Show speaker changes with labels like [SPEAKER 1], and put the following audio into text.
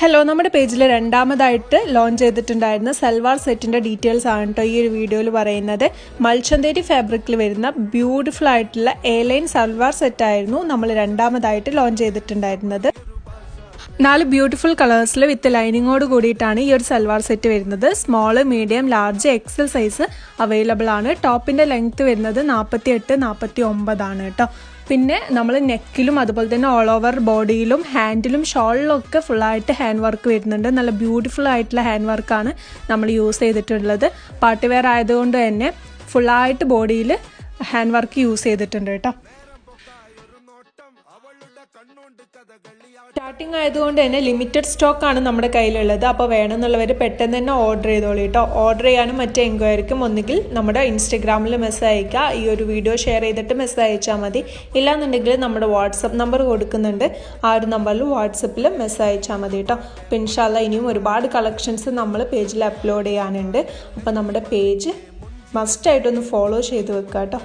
[SPEAKER 1] Hello, നമ്മുടെ പേജിൽ രണ്ടാമതായിട്ട് ലോഞ്ച് ചെയ്തിട്ടുണ്ടായിരുന്ന സൽവാർ സെറ്റിൻ്റെ ഡീറ്റെയിൽസ് ആണ് കേട്ടോ ഈ ഒരു വീഡിയോയിൽ പറയുന്നത്. മൽച്ചന്തേരി ഫാബ്രിക്കിൽ വരുന്ന ബ്യൂട്ടിഫുൾ ആയിട്ടുള്ള എ-ലൈൻ സൽവാർ സെറ്റായിരുന്നു നമ്മൾ രണ്ടാമതായിട്ട് ലോഞ്ച് ചെയ്തിട്ടുണ്ടായിരുന്നത്. 4 ബ്യൂട്ടിഫുൾ കളേഴ്സിൽ വിത്ത് ലൈനിങ്ങോട് കൂടിയിട്ടാണ് ഈ ഒരു സൽവാർ സെറ്റ് വരുന്നത്. Small, medium, large, XL size available ആണ്. ടോപ്പിൻ്റെ ലെങ്ത്ത് വരുന്നത് 48-49 ആണ് കേട്ടോ. പിന്നെ നമ്മൾ നെക്കിലും അതുപോലെ തന്നെ ഓൾ ഓവർ ബോഡിയിലും ഹാൻഡിലും ഷോളിലും ഒക്കെ ഫുള്ളായിട്ട് ഹാൻഡ് വർക്ക് വരുന്നുണ്ട്. നല്ല ബ്യൂട്ടിഫുൾ ആയിട്ടുള്ള ഹാൻഡ് വർക്കാണ് നമ്മൾ യൂസ് ചെയ്തിട്ടുള്ളത്. പാർട്ടി വെയർ ആയതുകൊണ്ട് തന്നെ ഫുള്ളായിട്ട് ബോഡിയിൽ ഹാൻഡ് വർക്ക് യൂസ് ചെയ്തിട്ടുണ്ട് കേട്ടോ. സ്റ്റാർട്ടിങ് ആയതുകൊണ്ട് തന്നെ ലിമിറ്റഡ് സ്റ്റോക്കാണ് നമ്മുടെ കയ്യിലുള്ളത്. അപ്പോൾ വേണമെന്നുള്ളവർ പെട്ടെന്ന് തന്നെ ഓർഡർ ചെയ്തോളൂ കേട്ടോ. ഓർഡർ ചെയ്യാനും മറ്റേ എൻക്വയറിക്കും ഒന്നുകിൽ നമ്മുടെ ഇൻസ്റ്റഗ്രാമിൽ മെസ്സേജ് അയക്കുക. ഈ ഒരു വീഡിയോ ഷെയർ ചെയ്തിട്ട് മെസ്സേജ് അയച്ചാൽ മതി. ഇല്ലാന്നുണ്ടെങ്കിൽ നമ്മുടെ വാട്സപ്പ് നമ്പർ കൊടുക്കുന്നുണ്ട്. ആ ഒരു നമ്പറിൽ വാട്സപ്പിൽ മെസ്സേജ് അയച്ചാൽ മതി കേട്ടോ. അപ്പോൾ ഇൻഷാ അല്ലാഹ് ഇനിയും ഒരുപാട് കളക്ഷൻസ് നമ്മൾ പേജിൽ അപ്ലോഡ് ചെയ്യാനുണ്ട്. അപ്പോൾ നമ്മുടെ പേജ് മസ്റ്റായിട്ടൊന്ന് ഫോളോ ചെയ്ത് വെക്കുക കേട്ടോ.